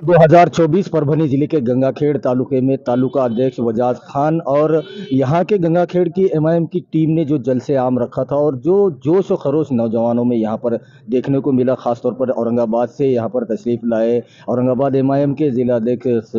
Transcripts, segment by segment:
2024 परभनी जिले के गंगाखेड़ तालुके में तालुका अध्यक्ष वजाज खान और यहाँ के गंगाखेड़ की एमआईएम की टीम ने जो जलसे आम रखा था और जो जोश और खरोश नौजवानों में यहाँ पर देखने को मिला, खासतौर पर औरंगाबाद से यहाँ पर तशरीफ लाए औरंगाबाद एमआईएम के जिला अध्यक्ष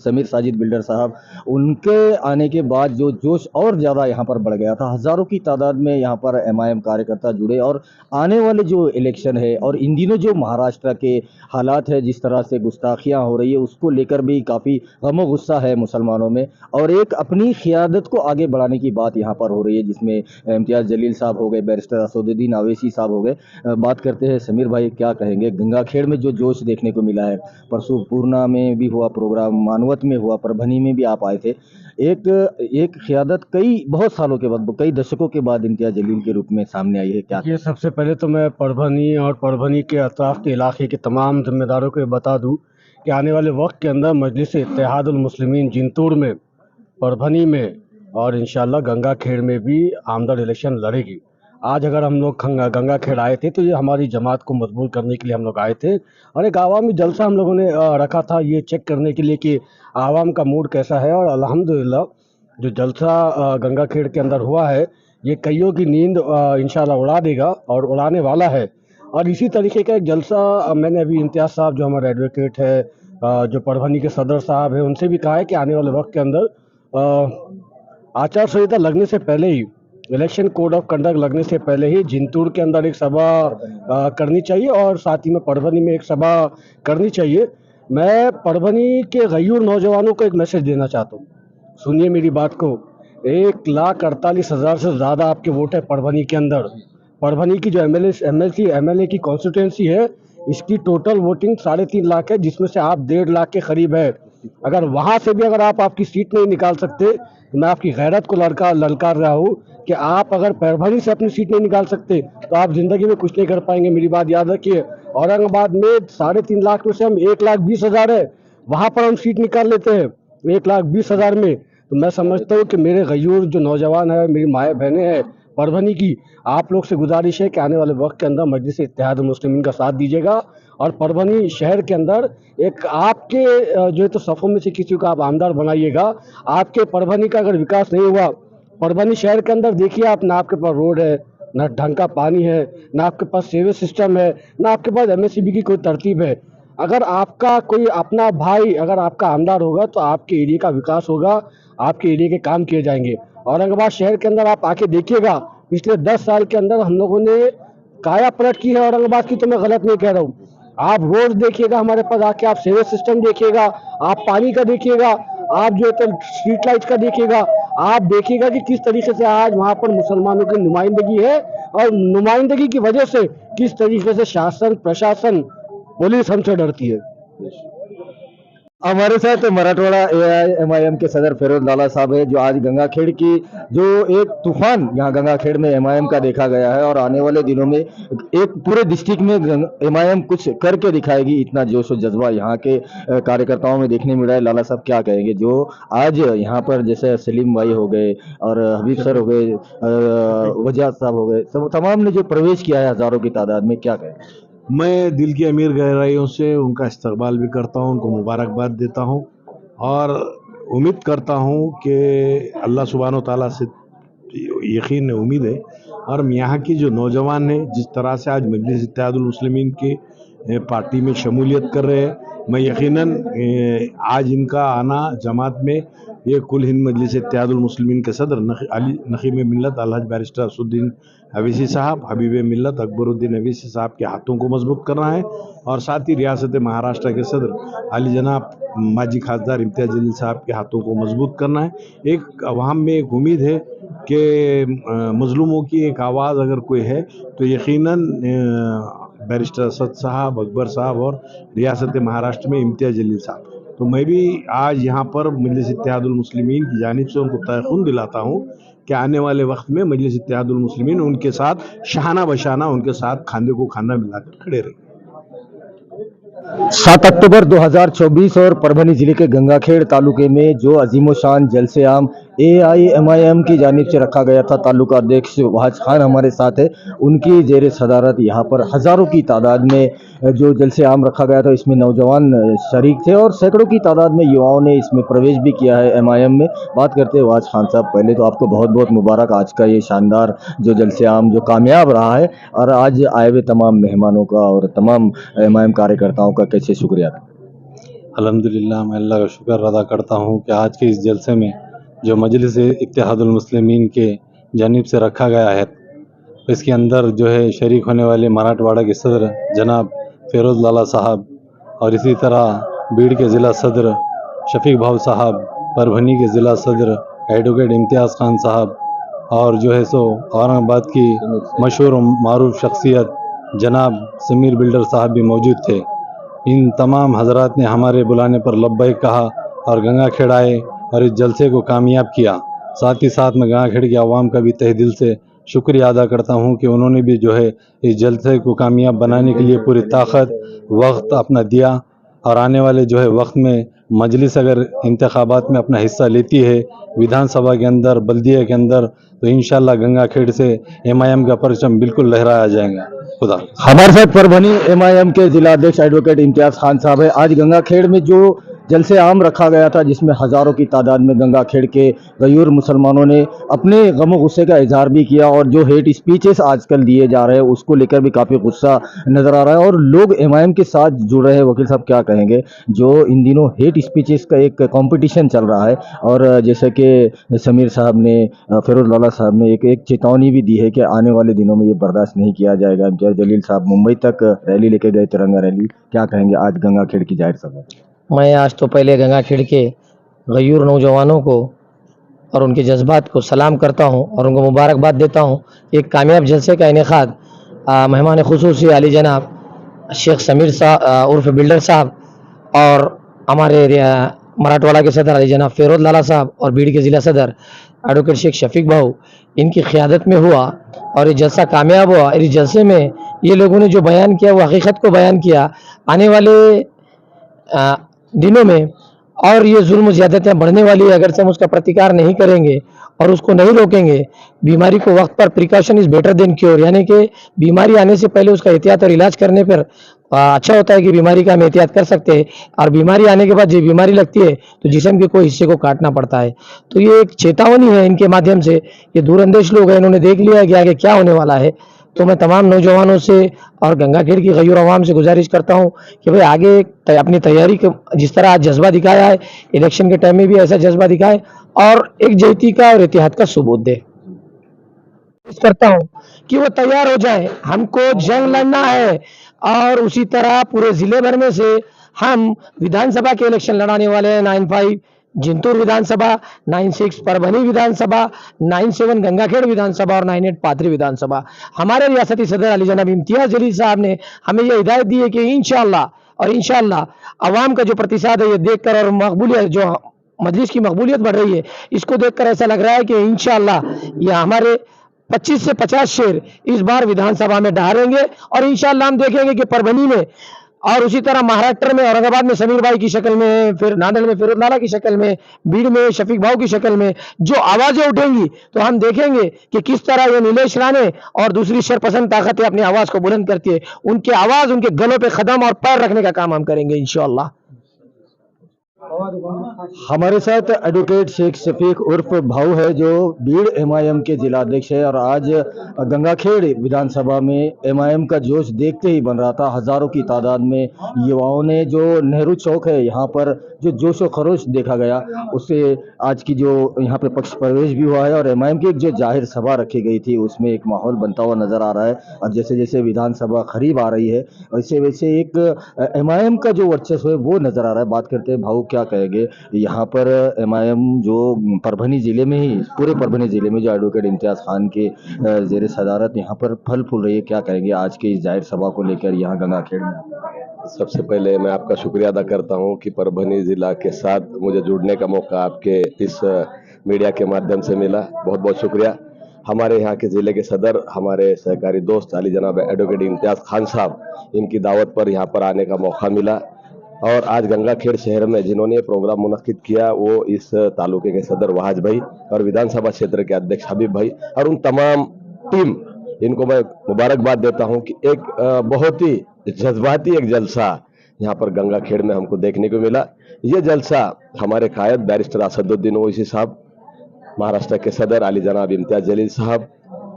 समीर साजिद बिल्डर साहब, उनके आने के बाद जो जोश और ज़्यादा यहाँ पर बढ़ गया था। हज़ारों की तादाद में यहाँ पर एमआईएम कार्यकर्ता जुड़े और आने वाले जो इलेक्शन है और इन दिनों जो महाराष्ट्र के हालात है, जिस तरह से गुस्ताखियाँ हो रही है, उसको लेकर भी काफ़ी गम और गुस्सा है मुसलमानों में और एक अपनी क़ियादत को आगे बढ़ाने की बात यहाँ पर हो रही है, जिसमें इम्तियाज़ जलील साहब हो गए, बैरिस्टर असदुद्दीन अवैसी साहब हो गए। बात करते हैं समीर भाई, क्या कहेंगे गंगाखेड़ में जो जोश देखने को मिला है? परसों पूर्णा में भी हुआ प्रोग्राम, मानवत में हुआ, परभनी में भी आप आए थे। एक एक क़ियादत कई बहुत सालों के बाद, कई दशकों के बाद इम्तियाज़ जलील के रूप में सामने आई है, क्या? ये सबसे पहले तो मैं परभनी और परभनी के अतराफ़ के इलाके के तमाम ज़िम्मेदारों को बता दूं कि आने वाले वक्त के अंदर मजलिस इत्तेहादुल मुस्लिमीन जिंतूर में, परभनी में और इंशाल्लाह गंगाखेड़ में भी आमदार इलेक्शन लड़ेगी। आज अगर हम लोग गंगाखेड़ आए थे तो ये हमारी जमात को मजबूत करने के लिए हम लोग आए थे और एक आवामी जलसा हम लोगों ने रखा था, ये चेक करने के लिए कि आवाम का मूड कैसा है। और अल्हम्दुलिल्लाह जो जलसा गंगाखेड़ के अंदर हुआ है, ये कईयों की नींद इंशाल्लाह उड़ा देगा और उड़ाने वाला है। और इसी तरीके का एक जलसा मैंने अभी इम्तियाज़ साहब जो हमारे एडवोकेट है, जो परभनी के सदर साहब हैं, उनसे भी कहा है कि आने वाले वक्त के अंदर आचार संहिता लगने से पहले ही, इलेक्शन कोड ऑफ कंडक्ट लगने से पहले ही जिंतूर के अंदर एक सभा करनी चाहिए और साथ ही में परभनी में एक सभा करनी चाहिए। मैं परभनी के गयूर नौजवानों को एक मैसेज देना चाहता हूँ, सुनिए मेरी बात को। 1,48,000 से ज़्यादा आपके वोट है परभनी के अंदर। परभनी की जो एमएलए की कॉन्स्टिट्यूंसी है, इसकी टोटल वोटिंग 3.5 लाख है, जिसमें से आप 1.5 लाख के करीब है। अगर वहाँ से भी अगर आप आपकी सीट नहीं निकाल सकते तो मैं आपकी गैरत को ललकार रहा हूँ कि आप अगर परभनी से अपनी सीट नहीं निकाल सकते तो आप ज़िंदगी में कुछ नहीं कर पाएंगे। मेरी बात याद रखिए। औरंगाबाद में 3.5 लाख में से हम 1,20,000 है, वहाँ पर हम सीट निकाल लेते हैं 1,20,000 में। तो मैं समझता हूँ कि मेरे गयूर जो नौजवान है, मेरी माएँ बहनें हैं परभनी की, आप लोग से गुजारिश है कि आने वाले वक्त के अंदर मजलिस इत्तेहादुल मुस्लिमीन का साथ दीजिएगा और परभनी शहर के अंदर एक आपके जो है तो सफ़ों में से किसी को आप आमदार बनाइएगा। आपके परभनी का अगर विकास नहीं हुआ, परभनी शहर के अंदर देखिए आप, ना आपके पास रोड है, ना ढंग का पानी है, ना आपके पास सीवेज सिस्टम है, ना आपके पास एमएससीबी की कोई तरतीब है। अगर आपका कोई अपना भाई अगर आपका आमदार होगा तो आपके एरिया का विकास होगा, आपके एरिया के काम किए जाएंगे। औरंगाबाद शहर के अंदर आप आके देखिएगा, पिछले 10 साल के अंदर हम लोगों ने काया पलट की है औरंगाबाद की, तो मैं गलत नहीं कह रहा हूँ। आप रोड देखिएगा हमारे पास आके, आप सीवेज सिस्टम देखिएगा, आप पानी का देखिएगा, आप जो है तो स्ट्रीट लाइट का देखिएगा। आप देखिएगा कि किस तरीके से आज वहाँ पर मुसलमानों की नुमाइंदगी है और नुमाइंदगी की वजह से किस तरीके से शासन, प्रशासन, पुलिस हमसे डरती है। हमारे साथ मराठवाड़ा एआईएमआईएम के सदर फिरोज लाला साहब है, जो आज गंगाखेड़ की जो एक तूफान यहाँ गंगाखेड़ में एमआईएम का देखा गया है और आने वाले दिनों में एक पूरे डिस्ट्रिक्ट में एमआईएम कुछ करके दिखाएगी, इतना जोश और जज्बा यहाँ के कार्यकर्ताओं में देखने मिल रहा है। लाला साहब क्या कहेंगे, जो आज यहाँ पर जैसे सलीम भाई हो गए और हबीब सर हो गए, वजाज साहब हो गए, सब तमाम ने जो प्रवेश किया है हज़ारों की तादाद में, क्या कहें? मैं दिल की अमीर गहराइयों से उनका इस्तकबाल भी करता हूं, उनको मुबारकबाद देता हूं और उम्मीद करता हूं कि अल्लाह सुब्हानो तआला से यकीन है, उम्मीद है। और यहाँ की जो नौजवान हैं, जिस तरह से आज मजलिस इत्तेहादुल मुस्लिमीन की पार्टी में शमूलियत कर रहे हैं, मैं यकीनन आज इनका आना जमात में, ये कुल हिंद मजलिस इत्तेहादुल मुस्लिमीन के सदर नखीब मिल्लत अलहज बैरिस्टर असदुद्दीन अवैसी साहब, हबीब मिल्लत अकबरुद्दीन अवैसी साहब के हाथों को मजबूत करना है और साथ ही रियासत महाराष्ट्र के सदर अली जनाब माजी खासदार इम्तियाज़ जलील साहब के हाथों को मजबूत करना है। एक अवाम में एक उम्मीद है कि मजलूमों की एक आवाज़ अगर कोई है तो यकीनन बैरिस्टर असद साहब, अकबर साहब और रियासत महाराष्ट्र में इम्तियाज़ जलील साहब। तो मैं भी आज यहाँ पर मजलिस इत्तेहादुल मुस्लिमीन की जानिब से उनको तयख़ुन दिलाता हूँ कि आने वाले वक्त में मजलिस इत्तेहादुल मुस्लिमीन उनके साथ शाहाना बशाना, उनके साथ खांदे को खांदा मिलाकर खड़े रहेंगे। 7 अक्टूबर 2024 और परभनी जिले के गंगाखेड़ तालुके में जो अजीमो शान जलसे आम AIMIM की जानिब से रखा गया था। तालुका अध्यक्ष वहाज खान हमारे साथ है, उनकी जेर सदारत यहाँ पर हज़ारों की तादाद में जो जलसे आम रखा गया था, इसमें नौजवान शरीक थे और सैकड़ों की तादाद में युवाओं ने इसमें प्रवेश भी किया है MIM में। बात करते हैं वहाज खान साहब, पहले तो आपको बहुत बहुत मुबारक आज का ये शानदार जो जलसे आम जो कामयाब रहा है, और आज आए हुए तमाम मेहमानों का और तमाम MIM कार्यकर्ताओं का कैसे शुक्रिया अदा? अल्हम्दुलिल्लाह, मैं अल्लाह का शुक्र अदा करता हूँ कि आज के इस जलसे में जो मजलिस इत्तेहादुल मुस्लिमीन के जानिब से रखा गया है, इसके अंदर जो है शरीक होने वाले मराठवाड़ा के सदर जनाब फ़िरोज़ लाला साहब और इसी तरह बीड़ के ज़िला सदर शफीक भाऊ साहब, परभनी के ज़िला सदर एडवोकेट इम्तियाज़ खान साहब और जो है सो औरंगाबाद की मशहूर मारूफ शख्सियत जनाब समीर बिल्डर साहब भी मौजूद थे। इन तमाम हजरात ने हमारे बुलाने पर लब्बैक कहा और गंगाखेड़ आए और इस जलसे को कामयाब किया। साथ ही साथ मैं गंगाखेड़ की आवाम का भी तहे दिल से शुक्रिया अदा करता हूँ कि उन्होंने भी जो है इस जलसे को कामयाब बनाने के लिए पूरी ताकत वक्त अपना दिया और आने वाले जो है वक्त में मजलिस अगर इंतखाबात में अपना हिस्सा लेती है विधानसभा के अंदर, बल्दिया के अंदर, तो इंशाल्लाह गंगाखेड़ से MIM का परचम बिल्कुल लहराया जाएगा। खुदा। हमारे साथ परभनी MIM के जिला अध्यक्ष एडवोकेट इम्तियाज खान साहब है। आज गंगाखेड़ में जो जलसे आम रखा गया था, जिसमें हज़ारों की तादाद में गंगाखेड़ के गयूर मुसलमानों ने अपने गम गुस्से का इजहार भी किया और जो हेट स्पीचेस आजकल दिए जा रहे हैं उसको लेकर भी काफ़ी गुस्सा नज़र आ रहा है और लोग MIM के साथ जुड़ रहे हैं। वकील साहब क्या कहेंगे, जो इन दिनों हेट स्पीचेस का एक कंपटीशन चल रहा है और जैसे कि समीर साहब ने, फ़िरोज़ लाला साहब ने एक चेतावनी भी दी है कि आने वाले दिनों में ये बर्दाश्त नहीं किया जाएगा। इम्तियाज़ जलील साहब मुंबई तक रैली लेके गए, तिरंगा रैली, क्या कहेंगे आज गंगाखेड़ की जाहिर सभा? मैं आज तो पहले गंगाखेड़ के गयूर नौजवानों को और उनके जज्बात को सलाम करता हूं और उनको मुबारकबाद देता हूं। एक कामयाब जलसे का इनेकाद मेहमान खुसूसी अली जनाब शेख समीर साहब उर्फ बिल्डर साहब और हमारे मराठवाड़ा के सदर अली जनाब फ़िरोज़ लाला साहब और बीड़ के ज़िला सदर एडवोकेट शेख शफीक भाऊ, इनकी क़ियादत में हुआ और ये जलसा कामयाब हुआ। इस जलसे में ये लोगों ने जो बयान किया वो हकीकत को बयान किया। आने वाले दिनों में और ये जुल्म ज़्यादतियाँ बढ़ने वाली है अगर से हम उसका प्रतिकार नहीं करेंगे और उसको नहीं रोकेंगे। बीमारी को वक्त पर precaution is better than cure, यानी कि बीमारी आने से पहले उसका एहतियात और इलाज करने पर अच्छा होता है कि बीमारी का हम एहतियात कर सकते हैं। और बीमारी आने के बाद जब बीमारी लगती है तो जिस्म के कोई हिस्से को काटना पड़ता है। तो ये एक चेतावनी है इनके माध्यम से। ये दूरअंदेश लोग हैं, इन्होंने देख लिया है कि आगे क्या होने वाला है। तो मैं तमाम नौजवानों से और गंगाखेड़ की गयूर आवाम से गुजारिश करता हूं कि भाई आगे अपनी तैयारी को जिस तरह आज जज्बा दिखाया है, इलेक्शन के टाइम में भी ऐसा जज्बा दिखाए और एकजुटती का और इत्तेहाद का सबूत दे। करता हूं कि वो तैयार हो जाए, हमको जंग लड़ना है और उसी तरह पूरे जिले भर में से हम विधानसभा के इलेक्शन लड़ाने वाले हैं। 95 जिंतूर विधानसभा, 96 परभनी विधानसभा, 97 गंगाखेड़ विधानसभा और 98 पाथरी विधानसभा। हमारे रियासती सदर अली जनाब इम्तियाज जलील साहब ने हमें यह हिदायत दी है कि इंशाअल्लाह अवाम का जो प्रतिसाद है ये देखकर और मकबूलियत जो मजलिस की मकबूलियत बढ़ रही है, इसको देखकर ऐसा लग रहा है कि इंशाअल्लाह ये हमारे 25 से 50 शेर इस बार विधानसभा में डहारेंगे और इंशाअल्लाह हम देखेंगे कि परभनी में और उसी तरह महाराष्ट्र में औरंगाबाद में समीर भाई की शक्ल में, फिर नांदेड़ में फ़िरोज़ लाला की शक्ल में, बीड़ में शफीक भाऊ की शक्ल में जो आवाज़ें उठेंगी तो हम देखेंगे कि किस तरह ये नीलेश राणे और दूसरी शरपसंद ताकतें अपनी आवाज़ को बुलंद करती है। उनकी आवाज़, उनके गलों पे कदम और पैर रखने का काम हम करेंगे इंशाअल्लाह। हमारे साथ एडवोकेट शेख शफीक उर्फ भाऊ है जो बीड़ MIM के जिला अध्यक्ष है और आज गंगाखेड़ विधानसभा में MIM का जोश देखते ही बन रहा था। हज़ारों की तादाद में युवाओं ने जो नेहरू चौक है यहाँ पर जो जोश व खरोश देखा गया, उससे आज की जो यहाँ पे पक्ष प्रवेश भी हुआ है और MIM की एक जो जाहिर सभा रखी गई थी उसमें एक माहौल बनता हुआ नज़र आ रहा है। और जैसे जैसे विधानसभा करीब आ रही है वैसे वैसे एक MIM का जो वर्चस्व है वो नज़र आ रहा है। बात करते हैं भाऊ, क्या कहेंगे यहाँ पर MIM जो परभनी ज़िले में ही, पूरे परभनी ज़िले में जो एडवोकेट इम्तियाज़ खान के ज़ेर सदारत यहाँ पर फल फूल रही है, क्या कहेंगे आज की इस जाहिर सभा को लेकर यहाँ गंगाखेड़ में? सबसे पहले मैं आपका शुक्रिया अदा करता हूँ कि परभनी ज़िला के साथ मुझे जुड़ने का मौका आपके इस मीडिया के माध्यम से मिला। बहुत बहुत शुक्रिया। हमारे यहाँ के ज़िले के सदर, हमारे सहकारी दोस्त अली जनाब एडवोकेट इम्तियाज़ खान साहब, इनकी दावत पर यहाँ पर आने का मौका मिला। और आज गंगाखेड़ शहर में जिन्होंने प्रोग्राम मुनक्किद किया वो इस तालुके के सदर वहाज भाई और विधानसभा क्षेत्र के अध्यक्ष हबीब भाई और उन तमाम टीम, इनको मैं मुबारकबाद देता हूं कि एक बहुत ही जज्बाती एक जलसा यहाँ पर गंगाखेड़ में हमको देखने को मिला। ये जलसा हमारे कायद बैरिस्टर असदुद्दीन ओवैसी साहब, महाराष्ट्र के सदर अली जनाब इम्तियाज जलील साहब,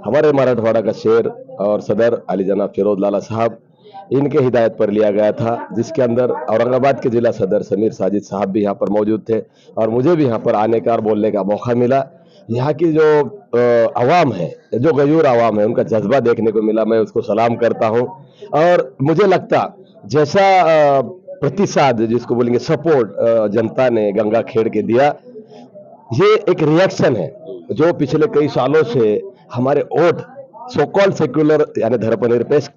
हमारे मराठवाड़ा का शेर और सदर अली जनाब फिरोज लाला साहब, इनके हिदायत पर लिया गया था, जिसके अंदर औरंगाबाद के जिला सदर समीर साजिद साहब भी यहाँ पर मौजूद थे और मुझे भी यहाँ पर आने का और बोलने का मौका मिला। यहाँ की जो अवाम है, जो गयूर अवाम है, उनका जज्बा देखने को मिला, मैं उसको सलाम करता हूँ। और मुझे लगता जैसा प्रतिसाद, जिसको बोलेंगे सपोर्ट, जनता ने गंगाखेड़ के दिया, ये एक रिएक्शन है जो पिछले कई सालों से हमारे वोट सो कॉल्ड सेक्युलर यानी धर्मनिरपेक्ष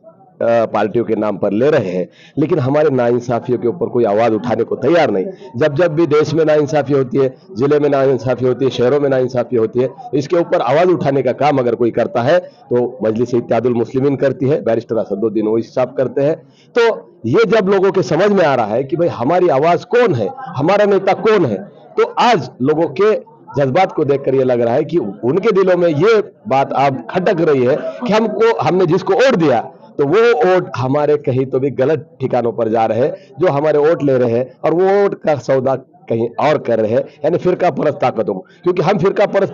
पार्टियों के नाम पर ले रहे हैं, लेकिन हमारे नाइंसाफियों के ऊपर कोई आवाज उठाने को तैयार नहीं। जब जब भी देश में नाइंसाफी होती है, जिले में नाइंसाफी होती है, शहरों में नाइंसाफी होती है, इसके ऊपर आवाज उठाने का काम अगर कोई करता है तो मजलिस इत्तेहादुल मुस्लिमीन करती है, बैरिस्टर असदुद्दीन ओवैसी साहब करते हैं। तो ये जब लोगों के समझ में आ रहा है कि भाई हमारी आवाज कौन है, हमारा नेता कौन है, तो आज लोगों के जज्बात को देखकर ये लग रहा है कि उनके दिलों में ये बात अब खटक रही है कि हमने जिसको वोट दिया तो वो वोट हमारे कहीं तो भी गलत ठिकानों पर जा रहे हैं, जो हमारे वोट ले रहे हैं और वो वोट का सौदा कहीं और कर रहे हैं, यानी फिरका परस्त ताकतों को। क्योंकि हम फिरका परस्त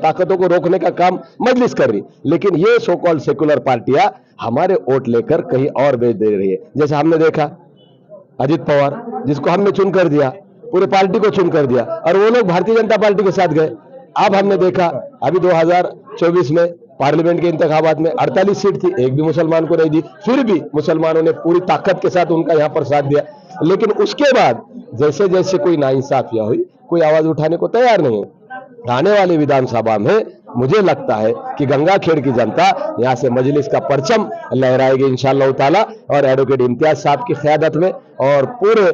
ताकतों को रोकने का काम मजलिस कर रही, लेकिन ये सो कॉल्ड सेकुलर पार्टियां हमारे वोट लेकर कहीं और बेच दे रही है। जैसे हमने देखा अजित पवार, जिसको हमने चुन कर दिया, पूरे पार्टी को चुन कर दिया, और वो लोग भारतीय जनता पार्टी के साथ गए। अब हमने देखा अभी 2024 में पार्लियामेंट के इंतखाबात में 48 सीट थी, एक भी मुसलमान को नहीं दी, फिर भी मुसलमानों ने पूरी ताकत के साथ उनका यहाँ पर साथ दिया। लेकिन उसके बाद जैसे जैसे कोई नाइंसाफियां हुई, कोई आवाज उठाने को तैयार नहीं है। आने वाली विधानसभा में मुझे लगता है कि गंगाखेड़ की जनता यहाँ से मजलिस का परचम लहराएगी इंशाअल्लाह ताला, और एडवोकेट इम्तियाज साहब की क़यादत में और पूरे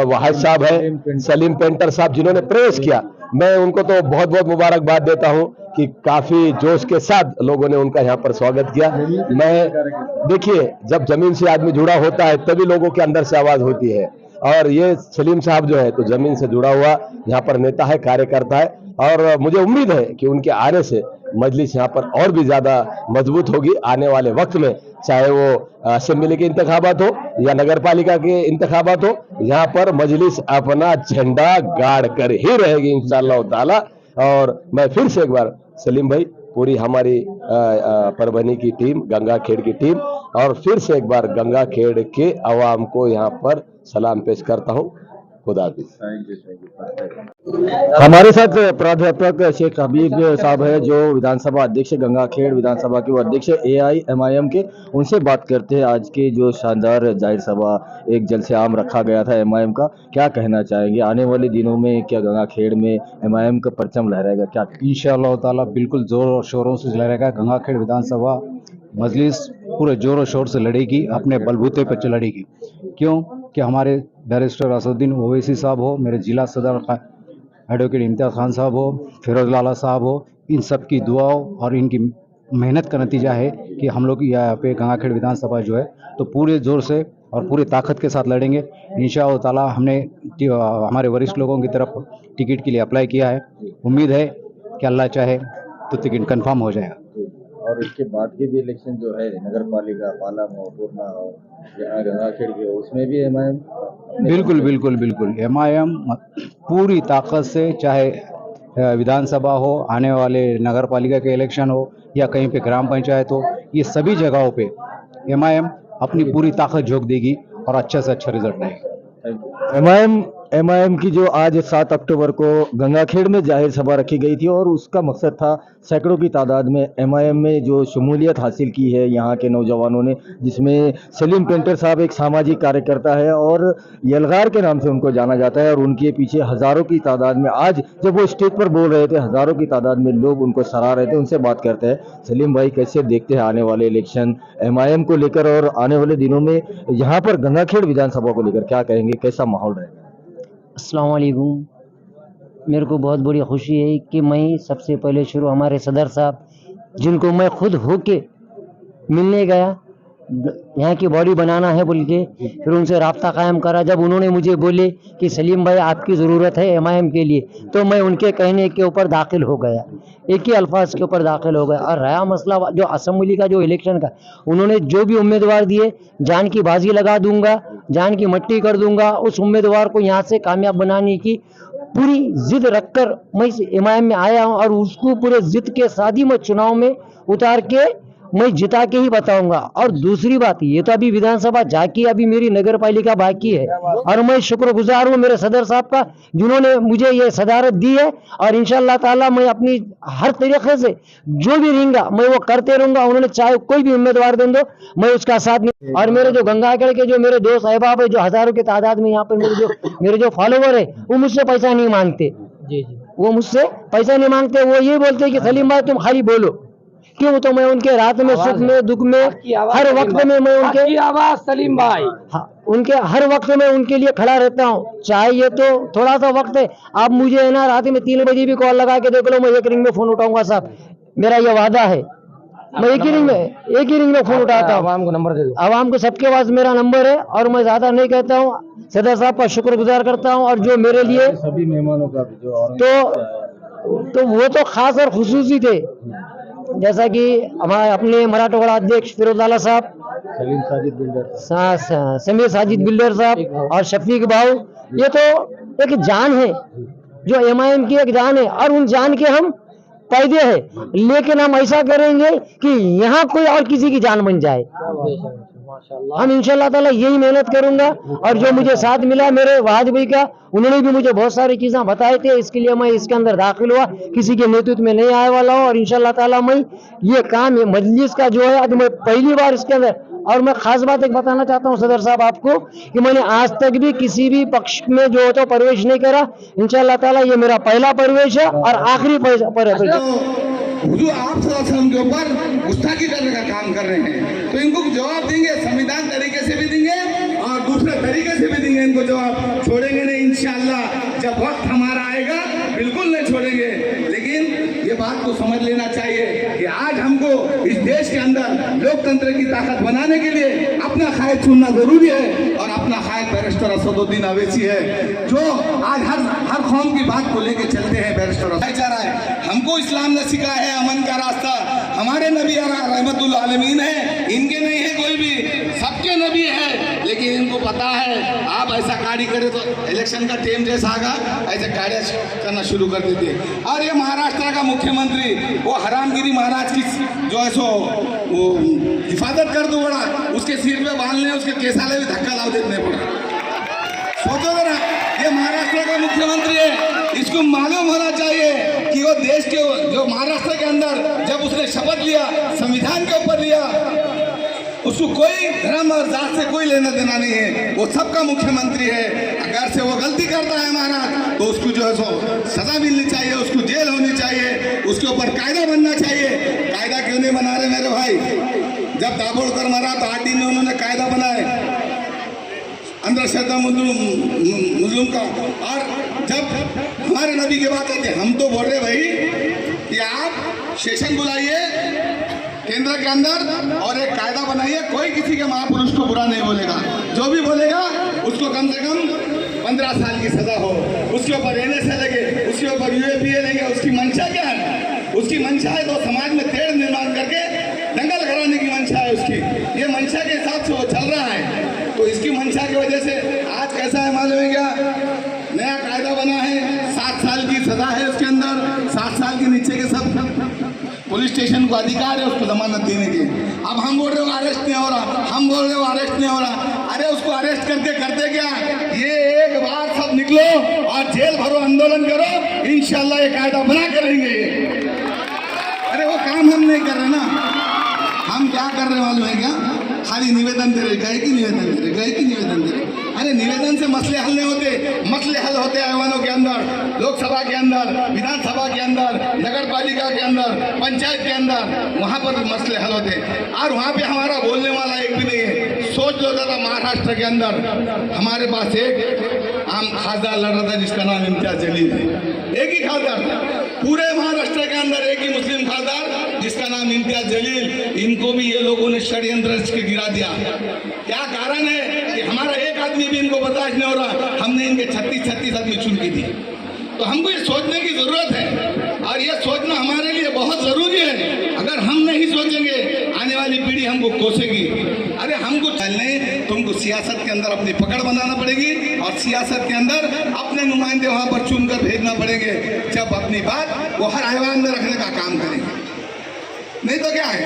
वाहिद साहब है, सलीम पेंटर साहब, जिन्होंने प्रवेश किया, मैं उनको तो बहुत बहुत मुबारकबाद देता हूं कि काफी जोश के साथ लोगों ने उनका यहाँ पर स्वागत किया। मैं देखिए, जब जमीन से आदमी जुड़ा होता है तभी लोगों के अंदर से आवाज होती है, और ये सलीम साहब जो है तो जमीन से जुड़ा हुआ यहाँ पर नेता है, कार्यकर्ता है, और मुझे उम्मीद है कि उनके आने से मजलिस यहाँ पर और भी ज्यादा मजबूत होगी आने वाले वक्त में, चाहे वो असेंबली के इंतखाबात हो या नगर पालिका के इंतखाबात हो, यहाँ पर मजलिस अपना झंडा गाड़ कर ही रहेगी इंशाअल्लाह ताला। और मैं फिर से एक बार सलीम भाई, पूरी हमारी परभनी की टीम, गंगाखेड़ की टीम, और फिर से एक बार गंगाखेड़ के अवाम को यहाँ पर सलाम पेश करता हूँ। खुदा हाफिज। हमारे साथ प्राध्यापक शेख हबीब साहब है, जो विधानसभा अध्यक्ष गंगाखेड़ विधानसभा के वो अध्यक्ष AIMIM के। उनसे बात करते हैं आज के जो शानदार जाहिर सभा, एक जलसे आम रखा गया था MIM का, क्या कहना चाहेंगे? आने वाले दिनों में क्या गंगाखेड़ में MIM का परचम लहराएगा? क्या इंशाअल्लाह ताला बिल्कुल जोर और शोरों से लहराएगा। गंगाखेड़ विधानसभा मजलिस पूरे जोर और शोर से लड़ेगी, अपने बलबूते पर लड़ेगी। क्यों कि हमारे बैरिस्टर असदुद्दीन ओवैसी साहब हो, मेरे जिला सदर एडवोकेट इम्तियाज खान साहब हो, फिरोज लाला साहब हो, इन सब की दुआओं और इनकी मेहनत का नतीजा है कि हम लोग यहाँ पे गंगाखेड़ विधानसभा जो है तो पूरे जोर से और पूरी ताकत के साथ लड़ेंगे इंशाअल्लाह ताला। हमने हमारे वरिष्ठ लोगों की तरफ टिकट के लिए अप्लाई किया है, उम्मीद है कि अल्लाह चाहे तो टिकट कंफर्म हो जाएगा। और इसके बाद के भी इलेक्शन जो है, नगर पालिका, पालम हो, पूर्णा हो, यहाँ गंगाखेड़ के हो, उसमें भी MIM बिल्कुल बिल्कुल बिल्कुल MIM पूरी ताकत से, चाहे विधानसभा हो, आने वाले नगर पालिका के इलेक्शन हो या कहीं पे ग्राम पंचायत हो, ये सभी जगहों पे MIM अपनी पूरी ताकत झोंक देगी और अच्छा से अच्छा रिजल्ट रहेगा। MIM की जो आज 7 अक्टूबर को गंगाखेड़ में जाहिर सभा रखी गई थी, और उसका मकसद था सैकड़ों की तादाद में MIM में जो शमूलियत हासिल की है यहाँ के नौजवानों ने, जिसमें सलीम पेंटर साहब एक सामाजिक कार्यकर्ता है और यलगार के नाम से उनको जाना जाता है, और उनके पीछे हज़ारों की तादाद में आज जब वो स्टेज पर बोल रहे थे, हज़ारों की तादाद में लोग उनको सराह रहे थे। उनसे बात करते हैं। सलीम भाई, कैसे देखते हैं आने वाले इलेक्शन MIM को लेकर, और आने वाले दिनों में यहाँ पर गंगाखेड़ विधानसभा को लेकर क्या कहेंगे, कैसा माहौल रहेगा? अस्सलाम वालेकुम। मेरे को बहुत बड़ी खुशी है कि मैं सबसे पहले शुरू हमारे सदर साहब, जिनको मैं खुद होके मिलने गया यहाँ की बॉडी बनाना है बोल के फिर उनसे राब्ता कायम करा। जब उन्होंने मुझे बोले कि सलीम भाई आपकी ज़रूरत है एमआईएम के लिए, तो मैं उनके कहने के ऊपर दाखिल हो गया, एक ही अल्फाज के ऊपर दाखिल हो गया। और रहा मसला जो असेंबली का, जो इलेक्शन का, उन्होंने जो भी उम्मीदवार दिए, जान की बाजी लगा दूंगा, जान की मट्टी कर दूंगा, उस उम्मीदवार को यहाँ से कामयाब बनाने की पूरी जिद रखकर मैं एमआईएम में आया हूँ। और उसको पूरे जिद के साथ ही मैं चुनाव में उतार के मैं जिता के ही बताऊंगा। और दूसरी बात, ये तो अभी विधानसभा जाके अभी मेरी नगर पालिका बाकी है, और मैं शुक्रगुजार हूँ मेरे सदर साहब का जिन्होंने मुझे ये सदारत दी है। और इंशाअल्लाह ताला मैं अपनी हर तरीके से जो भी रहेंगा मैं वो करते रहूंगा। उन्होंने चाहे कोई भी उम्मीदवार दे दो, मैं उसका साथ नहीं। और मेरे जो गंगाखेड़ के जो मेरे दोस्त अहबाब है, जो हजारों की तादाद में यहाँ पर मेरे जो फॉलोवर है, वो मुझसे पैसा नहीं मांगते। वो मुझसे पैसा नहीं मांगते, वो ये बोलते कि सलीम भाई तुम खाली बोलो। क्यों? तो मैं उनके रात में, सुख में, दुख में, हर वक्त में मैं उनके आवाज सलीम भाई, उनके हर वक्त में उनके लिए खड़ा रहता हूँ। चाहे ये तो थोड़ा सा वक्त है, आप मुझे है ना रात में 3 बजे भी कॉल लगा के देख लो, मैं एक रिंग में फोन उठाऊंगा साहब, मेरा ये वादा है। मैं एक ही रिंग में फोन उठाता हूँ। आवाम को नंबर दे दो, आवाम को सबके पास मेरा नंबर है। और मैं ज्यादा नहीं कहता हूँ, सदर साहब का शुक्रगुजार करता हूँ। और जो मेरे लिए सभी मेहमानों का भी जो तो वो तो खास और खुसूसी थे, जैसा कि हमारे अपने मराठवाड़ा अध्यक्ष फिरोज लाला साहब, सलीम साजिद बिल्डर, समीर साजिद बिल्डर साहब और शफीक भाऊ, ये तो एक जान है, जो एमआईएम की एक जान है। और उन जान के हम पैदे हैं, लेकिन हम ऐसा करेंगे कि यहाँ कोई और किसी की जान बन जाए। हम इंशाल्लाह ताला यही मेहनत करूंगा। और जो मुझे साथ मिला मेरे वाहिद भाई का, उन्होंने भी मुझे बहुत सारी चीजें बताए थे, इसके लिए मैं इसके अंदर दाखिल हुआ, किसी के नेतृत्व में नहीं आने वाला हूँ। और इंशाल्लाह ताला मैं ये काम, ये मजलिस का जो है, आज मैं पहली बार इसके अंदर, और मैं खास बात एक बताना चाहता हूँ सदर साहब आपको, कि मैंने आज तक भी किसी भी पक्ष में जो होता प्रवेश नहीं करा। इंशाल्लाह ताला ये मेरा पहला प्रवेश है और आखिरी प्रवेश। जो आप सदस्यों के ऊपर गुस्ताखी करने का काम कर रहे हैं, तो इनको जवाब देंगे, संविधान तरीके से भी देंगे और दूसरे तरीके से भी देंगे इनको जवाब। छोड़ेंगे नहीं इंशाअल्लाह, जब वक्त हमारा आएगा बिल्कुल नहीं छोड़ेंगे। लेकिन ये बात तो समझ लेना चाहिए कि आज हमको इस देश के अंदर लोकतंत्र की ताकत बनाने के लिए अपना कायद चुनना जरूरी है। और अपना कायद बैरिस्टर असदुद्दीन अवैसी है, जो आज हर कौम की बात को लेके चलते हैं। बैरिस्टर भाईचारा है, हमको इस्लाम ने सिखाया है अमन का रास्ता, हमारे नबी रहमतुल आलमीन है, इनके नहीं है कोई भी, सबके नबी है। लेकिन इनको पता है आप ऐसा गाड़ी करे तो इलेक्शन का टाइम जैसा आगा ऐसे गाड़ियाँ करना शुरू कर देते। और ये महाराष्ट्र का मुख्यमंत्री वो हरामगिरी महाराज की जो है सो वो हिफाजत कर दो बड़ा, उसके सिर पे बांधने, उसके केसाले भी धक्का लाव देने पड़ा। सोचो जरा, ये महाराष्ट्र का मुख्यमंत्री है, इसको मालूम होना चाहिए कि वो देश के, जो महाराष्ट्र के अंदर जब उसने शपथ लिया संविधान के ऊपर लिया, उसको कोई धर्म और जात से कोई लेना देना नहीं है, वो सबका मुख्यमंत्री है। अगर से वो गलती करता है महाराज, तो उसको जो है सो सजा मिलनी चाहिए, उसको जेल होनी चाहिए, उसके ऊपर कायदा बनना चाहिए। कायदा क्यों नहीं बना रहे मेरे भाई? जब दाभोलकर मरा तो 8 दिन में उन्होंने कायदा बनाए अंधश्रद्धा मुस्लिम का। और जब हमारे नबी की बात आती है, हम तो बोल रहे भाई कि आप सेशन बुलाइए केंद्र के अंदर और एक कायदा बनाइए, कोई किसी के महापुरुष को बुरा नहीं बोलेगा, जो भी बोलेगा उसको कम से कम 15 साल की सजा हो, उसके ऊपर NSA लगे, उसके ऊपर UAPA लेंगे। उसकी मंशा क्या है? उसकी मंशा है तो समाज में तेड़ निर्माण करके दंगल कराने की मंशा है उसकी। ये मंशा के हिसाब से वो चल रहा है। तो इसकी मंशा की वजह से आज कैसा है मालूम है क्या? नया कायदा बना है, 7 साल की सजा है उसके अंदर, 7 साल के नीचे के सब पुलिस स्टेशन को अधिकार है उसको जमानत देने की। अब हम बोल रहे हो अरेस्ट नहीं हो रहा, हम बोल रहे हो अरेस्ट नहीं हो रहा। अरे उसको अरेस्ट करके करते क्या? ये एक बार सब निकलो और जेल भरो, आंदोलन करो, इंशाल्लाह ये कायदा बना करेंगे। अरे वो काम हम नहीं कर रहे ना, हम क्या कर रहे मालूम है क्या? खाली निवेदन दे रहे, गए कि निवेदन दे रहे, गए कि निवेदन दे रहे। अरे निवेदन से मसले हल नहीं होते, मसले हल होते हैं ऐवानों के अंदर, लोकसभा के अंदर, विधानसभा के अंदर, नगर पालिका के अंदर, पंचायत के अंदर, वहाँ पर मसले हल होते हैं। और वहाँ पे हमारा बोलने वाला एक भी नहीं है। सोच लो जरा, महाराष्ट्र के अंदर हमारे पास एक आम खासदार लड़ रहा था जिसका नाम इम्तियाज जलील है, एक ही खासदार था। पूरे महाराष्ट्र के अंदर एक ही मुस्लिम खासदार जिसका नाम इम्तियाज जलील, इनको भी ये लोगों ने षड्यंत्र के गिरा दिया। क्या कारण है कि हमारा एक आदमी भी इनको बर्दाश्त नहीं हो रहा, हमने इनके 36 आदमी चुन के दिए। तो हमको ये सोचने की जरूरत है और ये सोचना हमारे लिए बहुत जरूरी है। अगर हम नहीं सोचेंगे आने वाली पीढ़ी हमको कोसेगी। अरे हमको चलने, तुमको सियासत के अंदर अपनी पकड़ बनाना पड़ेगी और सियासत के अंदर अपने नुमाइंदे वहां पर चुनकर भेजना पड़ेंगे, जब अपनी बात वो हर आह्वान में रखने का काम करेंगे। नहीं तो क्या है,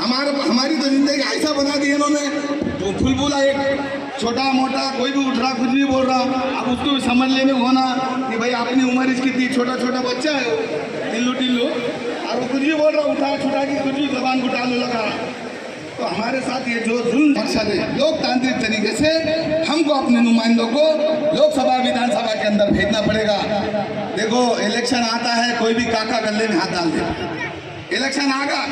हमारी तो जिंदगी ऐसा बना दी इन्होंने, तो फुलबुला एक छोटा मोटा कोई भी उठ रहा कुछ भी बोल रहा, अब उसको भी समझ लेने होना कि भाई अपनी उम्र इसकी थी, छोटा छोटा बच्चा है टिल्लू टिल्लू, और वो कुछ भी बोल रहा, उठा छुटा की कुछ भी जबान घुटाने लगा। तो हमारे साथ ये जो जुल्म मकसद है, लोकतांत्रिक तरीके से हमको अपने नुमाइंदों को लोकसभा विधानसभा के अंदर भेजना पड़ेगा। देखो इलेक्शन आता है, कोई भी काका गले में हाथ डाल देता। इलेक्शन आगा,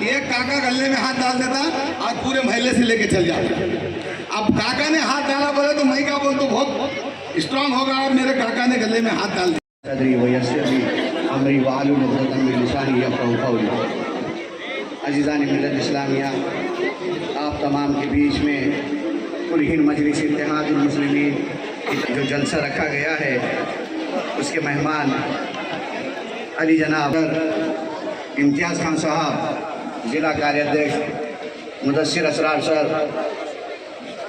एक काका गले में हाथ डाल देता, आज पूरे महल्ले से लेके चल जाता। अब काका ने हाथ डाला बोले तो मैं क्या बोल, तो बहुत स्ट्रांग होगा। अब मेरे काका ने गले में हाथ डाल अजीज़ान मिल्लत इस्लामिया, आप तमाम के बीच में कुल हिंद मजलिस इत्तेहादुल मुस्लिमीन जो जलसा रखा गया है, उसके मेहमान अली जनाब इम्तियाज़ खान साहब, ज़िला कार्याध्यक्ष मुदस्सिर असरार सर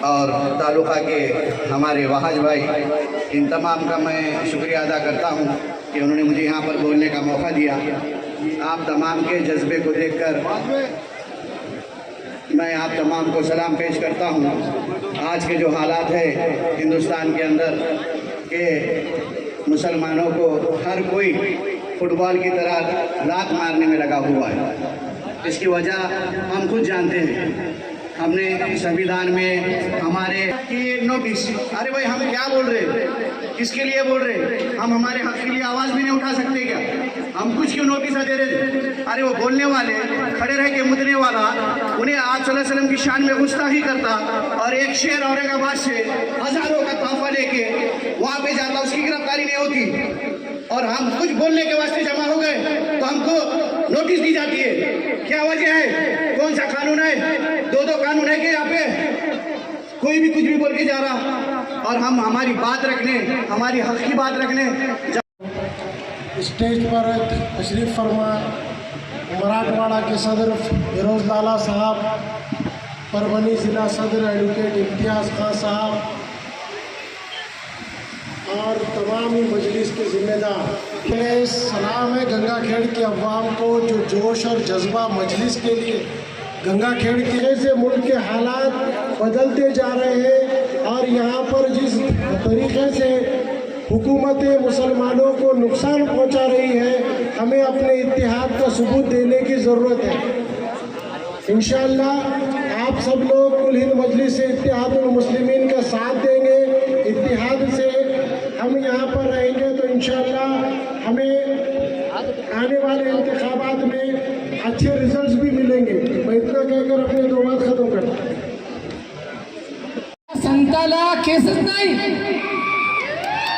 और तालुका के हमारे वहाज भाई, इन तमाम का मैं शुक्रिया अदा करता हूँ कि उन्होंने मुझे यहाँ पर बोलने का मौका दिया। आप तमाम के जज्बे को देखकर मैं आप तमाम को सलाम पेश करता हूँ। आज के जो हालात है हिंदुस्तान के अंदर के मुसलमानों को हर कोई फुटबॉल की तरह लात मारने में लगा हुआ है। इसकी वजह हम खुद जानते हैं। हमने संविधान में हमारे की नोटिस, अरे भाई हम क्या बोल रहे, किसके लिए बोल रहे, हम हमारे हक के लिए आवाज़ भी नहीं उठा सकते क्या? हम कुछ क्यों नोटिस दे रहे थे? अरे वो बोलने वाले खड़े रह के मुदने वाला, उन्हें आप सल्लल्लाहु अलैहि वसल्लम की शान में गुस्ताखी करता और एक शेर औरंगाबाद से हज़ारों का तोहफा लेके वहाँ पे जाता, उसकी गिरफ्तारी नहीं होती और हम कुछ बोलने के वास्ते जमा हो गए तो हमको नोटिस दी जाती है। क्या वजह है? कौन सा कानून है? दो कानून है कि यहाँ पे कोई भी कुछ भी बोल के जा रहा और हम हमारी बात रखने, हमारी हक की बात रखने स्टेज पर तशरीफ फरमा मराठवाड़ा के सदर फिरोज लाला साहब, परभनी ज़िला सदर एडवोकेट इम्तियाज़ खान साहब और तमाम मजलिस के ज़िम्मेदार। सलाम है गंगाखेड़ की अवाम को जो जोश और जज्बा मजलिस के लिए गंगाखेड़ के से मुल्क के हालात बदलते जा रहे हैं और यहाँ पर जिस तरीके से हुकूमत मुसलमानों को नुकसान पहुँचा रही है, हमें अपने इत्तेहाद का सबूत देने की ज़रूरत है। इंशाअल्लाह आप सब लोग कुल हिंद मजलिस से इत्तेहादुल मुस्लिमीन का साथ देंगे। इत्तेहाद से हम यहाँ पर रहेंगे तो इंशाअल्लाह हमें आने वाले इंतखाबात में अच्छे रिजल्ट्स भी मिलेंगे। मैं इतना कहकर अपने दो बात खत्म करता हूँ। संताला केसच नाही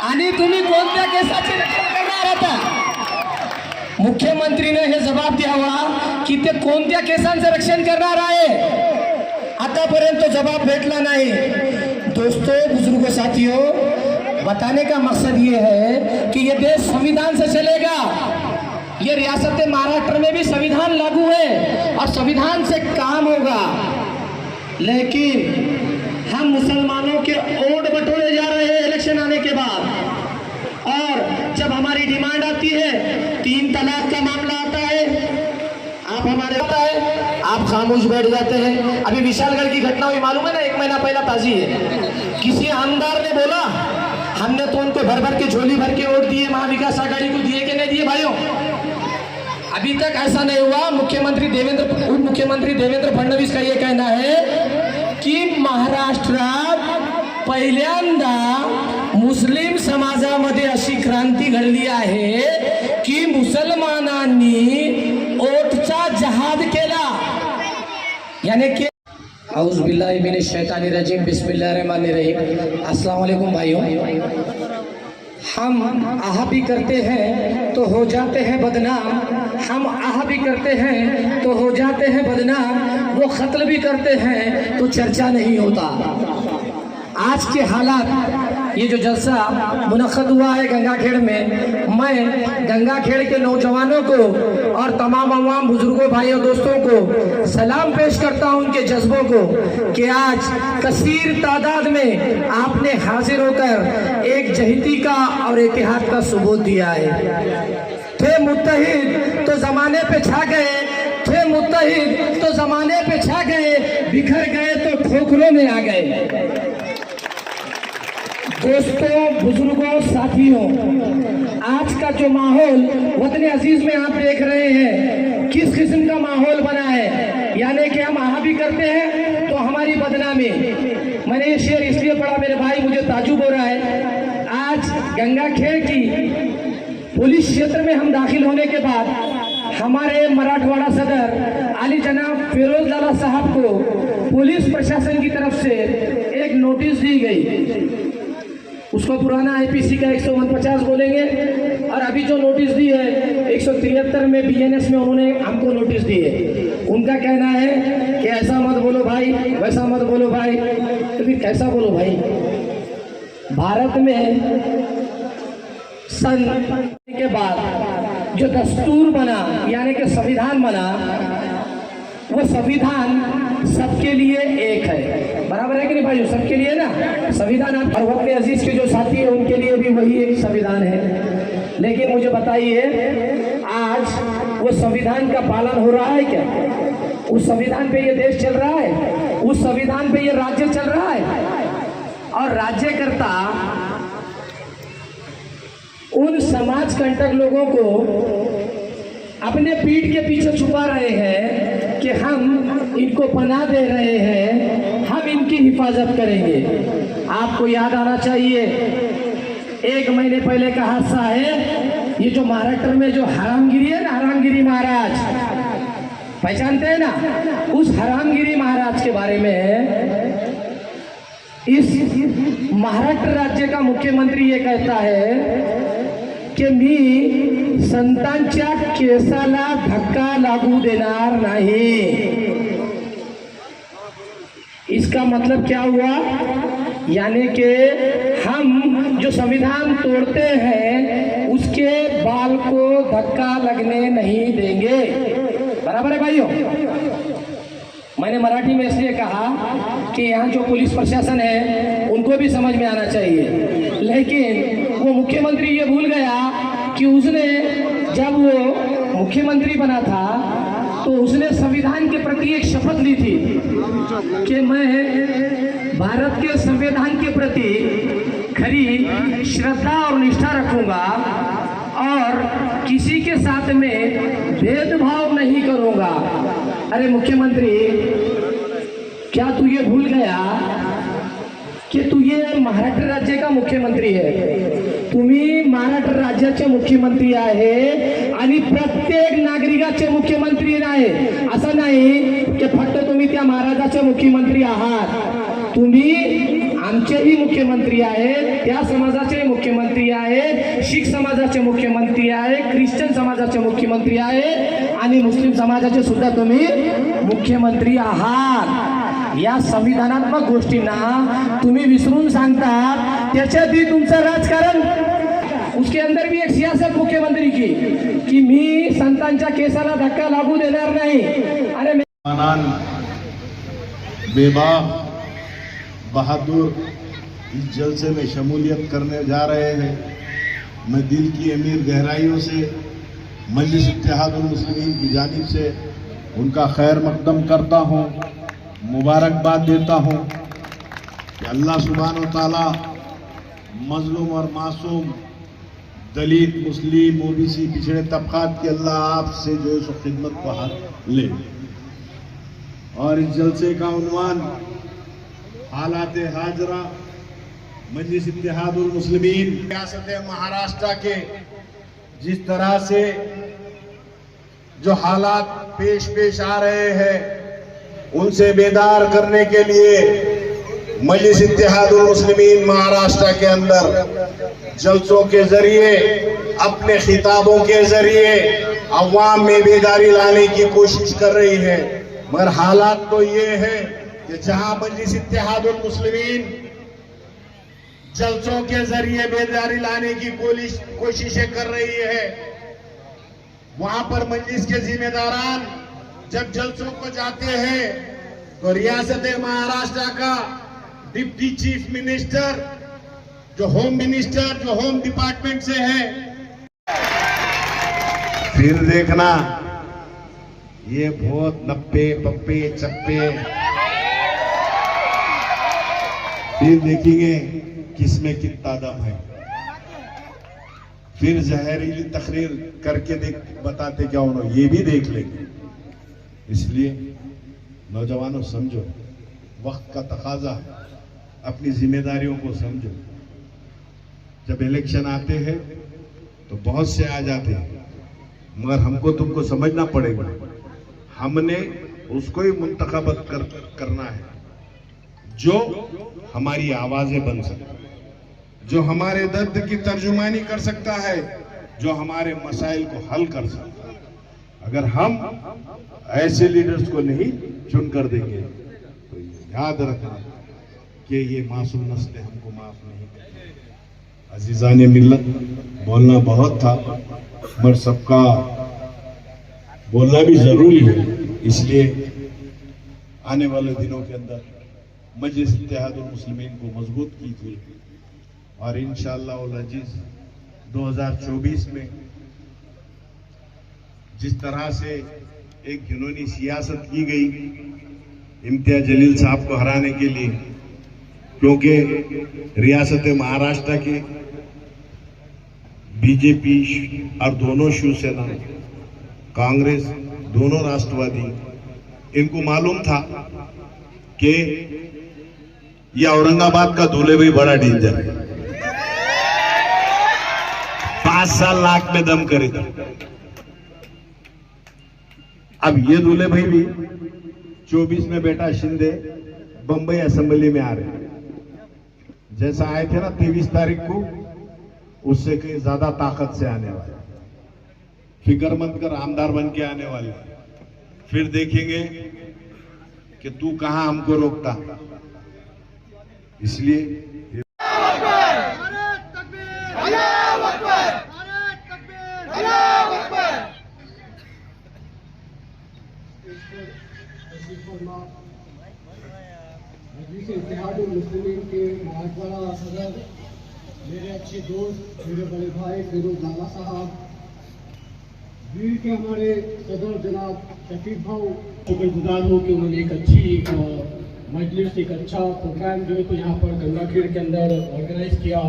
आणि तुम्ही कोणत्या केसाची रक्षण करणार आता? मुख्यमंत्रीने हे जबाब द्यावा की ते कोणत्या केसांचं रक्षण करणार आहे। आतापर्यंत जवाब भेटला नहीं। दोस्तों, बुजुर्गों, साथियों, बताने का मकसद ये है कि ये देश संविधान से चलेगा। ये रियासत महाराष्ट्र में भी संविधान लागू है और संविधान से काम होगा, लेकिन हम मुसलमानों के वोट बटोरे जा रहे हैं इलेक्शन आने के बाद। और जब हमारी डिमांड आती है, 3 तलाक का मामला आता है, आप हमारे होता है, आप खामोश बैठ जाते हैं। अभी विशालगढ़ की घटना हुई, मालूम है ना, 1 महीना पहला ताजी है। किसी आमदार ने बोला हमने तो उनको भर भर के झोली भर के वोट दिए, महाविकास आघाड़ी को दिए कि नहीं दिए? भाइयों, अभी तक ऐसा नहीं हुआ। उप मुख्यमंत्री देवेंद्र फडणवीस का ये कहना है की महाराष्ट्रात पहिल्यांदा मुस्लिम समाजामध्ये अशी क्रांती घडली आहे की मुसलमानांनी ओटचा जहाद केला। यानी कि औज़ु बिल्लाहि मिनश शैतानिर रजीम, बिस्मिल्लाहिर रहमानिर रहीम। अस्सलाम वालेकुम भाइयों। हम आह भी करते हैं तो हो जाते हैं बदनाम, हम आह भी करते हैं तो हो जाते हैं बदनाम, वो कत्ल भी करते हैं तो चर्चा नहीं होता। आज के हालात, ये जो जलसा मुनक्कद हुआ है गंगाखेड़ में, मैं गंगाखेड़ के नौजवानों को और तमाम अवाम बुजुर्गों भाइयों दोस्तों को सलाम पेश करता हूं उनके जज्बों को कि आज कसीर तादाद में आपने हाजिर होकर एक जहीती का और इत्तेहाद का सबूत दिया है। थे मुत्तहिद तो जमाने पे छा गए, थे मुत्तहिद तो जमाने पे छा गए, बिखर गए तो ठोकरों में आ गए। दोस्तों, बुजुर्गों, साथियों, आज का जो माहौल वतन अजीज में आप देख रहे हैं किस किस्म का माहौल बना है, यानी कि हम आहा भी करते हैं तो हमारी बदनामी। मैंने ये शेर इसलिए पढ़ा मेरे भाई, मुझे ताजुब हो रहा है। आज गंगाखेड़ की पुलिस क्षेत्र में हम दाखिल होने के बाद हमारे मराठवाड़ा सदर आली जनाब फिरोज लाला साहब को पुलिस प्रशासन की तरफ से एक नोटिस दी गई। उसको पुराना आईपीसी का 149 बोलेंगे, और अभी जो नोटिस दी है 173 में बीएनएस में उन्होंने हमको नोटिस दी है। उनका कहना है कि ऐसा मत बोलो भाई, वैसा मत बोलो भाई। तो फिर कैसा बोलो भाई? भारत में सन के बाद जो दस्तूर बना, यानी कि संविधान बना, वो संविधान सबके लिए एक है। बराबर है कि नहीं भाई? सबके लिए ना संविधान। आप और वक्त अजीज के जो साथी हैं उनके लिए भी वही एक संविधान है। लेकिन मुझे बताइए, आज वो संविधान का पालन हो रहा है क्या? उस संविधान पे ये देश चल रहा है? उस संविधान पे ये राज्य चल रहा है? और राज्यकर्ता उन समाज कंटक लोगों को अपने पीठ के पीछे छुपा रहे हैं कि हम इनको पनाह दे रहे हैं, हम इनकी हिफाजत करेंगे। आपको याद आना चाहिए, 1 महीने पहले का हादसा है, ये जो महाराष्ट्र में जो हरामगिरी है ना, हरामगिरी महाराज, पहचानते हैं ना? उस हरामगिरी महाराज के बारे में इस महाराष्ट्र राज्य का मुख्यमंत्री ये कहता है की मी संतांच्या केसाला धक्का लागू देणार नहीं। इसका मतलब क्या हुआ? यानी कि हम जो संविधान तोड़ते हैं उसके बाल को धक्का लगने नहीं देंगे। बराबर है भाइयों? मैंने मराठी में इसलिए कहा कि यहाँ जो पुलिस प्रशासन है उनको भी समझ में आना चाहिए। लेकिन वो मुख्यमंत्री ये भूल गया कि उसने जब वो मुख्यमंत्री बना था तो उसने संविधान के प्रति एक शपथ ली थी कि मैं भारत के संविधान के प्रति खरी श्रद्धा और निष्ठा रखूंगा और किसी के साथ में भेदभाव नहीं करूंगा। अरे मुख्यमंत्री, क्या तू ये भूल गया की तू ये महाराष्ट्र राज्य का मुख्यमंत्री है? तुम्ही महाराष्ट्र राज्याचे मुख्यमंत्री आहे आणि प्रत्येक नागरिकाचे मुख्यमंत्री नाही। असं नाही की फक्त तुम्ही त्या महाराजाचे मुख्यमंत्री आहात, तुम्ही आमचेही मुख्यमंत्री आहे, त्या समाजाचे मुख्यमंत्री आहे, शीख समाजाचे मुख्यमंत्री आहे, ख्रिश्चन समाजाचे मुख्यमंत्री आहे आणि मुस्लिम समाजाचे सुद्धा तुम्ही मुख्यमंत्री आहात। या संविधानात्मक गोष्टींना तुम्ही विसरून सांगतात। त्याच्यातही तुमचं राजकारण, उसके अंदर भी एक सियासत मुख्यमंत्री की कि मी संतांच्या केसाला धक्का लागू देणार नाही। अरे बेबाक बहादुर इस जलसे में शमूलियत करने जा रहे हैं। मैं दिल की अमीर गहराइयों से मजलिस इत्तेहादुल मुस्लिमीन की जानिब से उनका खैर मकदम करता हूँ, मुबारकबाद देता हूँ कि अल्लाह सुब्हानहू ताला मजलूम और मासूम दलित, मुस्लिम, ओबीसी, पिछड़े तबकात की अल्लाह आपसे जो है सो खिदमत को हाथ ले। और इस जलसे का उन्वान हालात हाजरा मजलिस इत्तेहादुल मुस्लिमीन रियासत महाराष्ट्र के जिस तरह से जो हालात पेश आ रहे हैं उनसे बेदार करने के लिए मजलिस इत्तेहादुल मुस्लिमीन महाराष्ट्र के अंदर जलसों के जरिए, अपने खिताबों के जरिए अवाम में बेदारी लाने की कोशिश कर रही है। मगर हालात तो ये है कि जहां मजलिस इत्तेहादुल मुस्लिमीन जलसों के जरिए बेदारी लाने की कोशिशें कर रही है, वहां पर मजलिस के जिम्मेदारान जब जलसों को जाते हैं तो रियासत महाराष्ट्र का डिप्टी चीफ मिनिस्टर, जो होम मिनिस्टर, जो होम डिपार्टमेंट से है, फिर देखना ये बहुत नप्पे पप्पे चप्पे, फिर देखेंगे किसमें कितना दम है, फिर जहरीली तकरीर करके बताते क्या उन्होंने, ये भी देख लेंगे। इसलिए नौजवानों समझो, वक्त का तकाजा है, अपनी जिम्मेदारियों को समझो। जब इलेक्शन आते हैं तो बहुत से आ जाते हैं, मगर हमको तुमको समझना पड़ेगा, हमने उसको ही मुंतखब करना है जो हमारी आवाजें बन सकती, जो हमारे दर्द की तर्जुमानी कर सकता है, जो हमारे मसाइल को हल कर सकता है। अगर हम ऐसे लीडर्स को नहीं चुन कर देंगे तो याद रखना कि ये मासूम नस्लें हमको माफ नहीं करेंगी। अजीजाने मिल्लत, बोलना बहुत था मगर सबका बोलना भी जरूरी है, इसलिए आने वाले दिनों के अंदर मजलिस इत्तेहादुल मुस्लिमीन को मजबूत कीजिए और इंशाअल्लाह उल अजीज 2024 में जिस तरह से एक जुनूनी सियासत की गई इम्तियाज जलील साहब को हराने के लिए, क्योंकि रियासत महाराष्ट्र के बीजेपी और दोनों शिवसेना, कांग्रेस, दोनों राष्ट्रवादी, इनको मालूम था कि ये औरंगाबाद का दूल्हे भी बड़ा डेंजर है, 5 साल लाख में दम करेगा। अब ये दूल्हे भाई भी 24 में बेटा शिंदे बंबई असेंबली में आ रहे हैं, जैसा आए थे ना 23 तारीख को, उससे कहीं ज्यादा ताकत से आने वाले, फिक्र मत कर, आमदार बन के आने वाले। फिर देखेंगे कि तू कहां हमको रोकता। इसलिए इत्तेहादुल मुस्लिमीन के महाजवाड़ा सदर, मेरे अच्छे दोस्त, मेरे बड़े भाई फिरोज लाला साहब, वीर के हमारे सदर जनाब शफीक भाऊ, शुक्रगुजार हूँ कि उन्होंने एक अच्छी मजलिस, एक अच्छा प्रोग्राम जो है तो यहाँ पर गंगाखेड़ के अंदर ऑर्गेनाइज किया।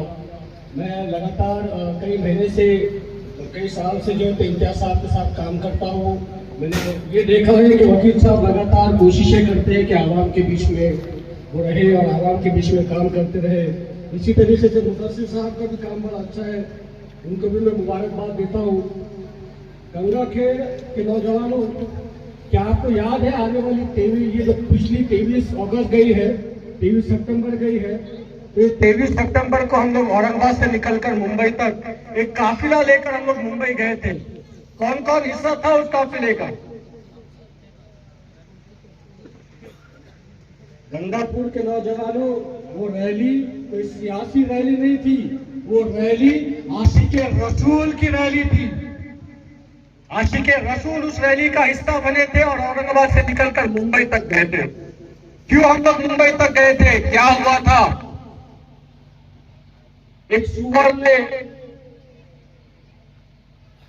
मैं लगातार कई महीने से, कई साल से जो है तो इम्तियाज साहब के साथ काम करता हूँ। मैंने ये देखा है कि वकील साहब लगातार कोशिशें करते हैं कि आवाम के बीच में वो रहे और आवाम के बीच में काम करते रहे। इसी तरीके से मुदस्सिर साहब का भी काम बड़ा अच्छा है, उनको भी मैं मुबारकबाद देता हूँ। गंगाखेड़ के नौजवानों, क्या आपको याद है आने वाली 23, ये जो पिछली 23 अगस्त गई है, 23 सितंबर गई है, तो 23 सितंबर को हम लोग औरंगाबाद से निकलकर मुंबई तक एक काफिला लेकर हम लोग मुंबई गए थे। कौन कौन हिस्सा था उस काफिले का? गंगापुर के नौजवानों, वो रैली कोई सियासी रैली नहीं थी, वो रैली आशिके रसूल की रैली थी। आशिके रसूल उस रैली का हिस्सा बने थे और औरंगाबाद से निकलकर मुंबई तक गए थे। क्यों हम लोग मुंबई तक गए थे? क्या हुआ था? एक सुअर ने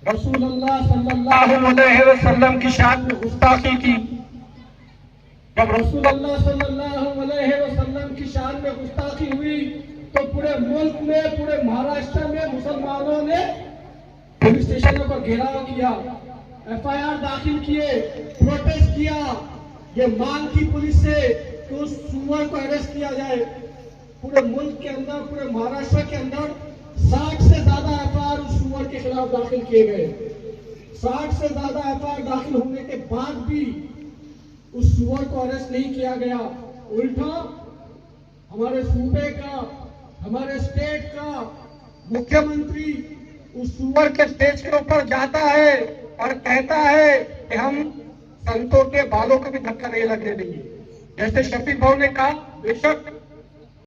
रसूलुल्लाह सल्लल्लाहु अलैहि वसल्लम की शान में गुस्ताखी की। जब रसूलुल्लाह सल्लल्लाहु अलैहि वसल्लम की शान में गुस्ताखी हुई तो पूरे मुल्क में, पूरे महाराष्ट्र में मुसलमानों ने पुलिस स्टेशनों पर घेराव किया, FIR दाखिल किए, प्रोटेस्ट किया। ये मांग की पुलिस से कि उस सुअर को अरेस्ट किया जाए। पूरे मुल्क के अंदर, पूरे महाराष्ट्र के अंदर 60 से ज्यादा FIR उस सुअर के खिलाफ दाखिल किए गए। 60 से ज्यादा FIR दाखिल होने के बाद भी उस सुअर को अरेस्ट नहीं किया गया। उल्टा हमारे सूबे का, हमारे स्टेट का मुख्यमंत्री उस सुअर के स्टेज के ऊपर जाता है और कहता है कि हम संतों के बालों को भी धक्का नहीं लगने देंगे। जैसे शफीक भाव ने कहा, बेशक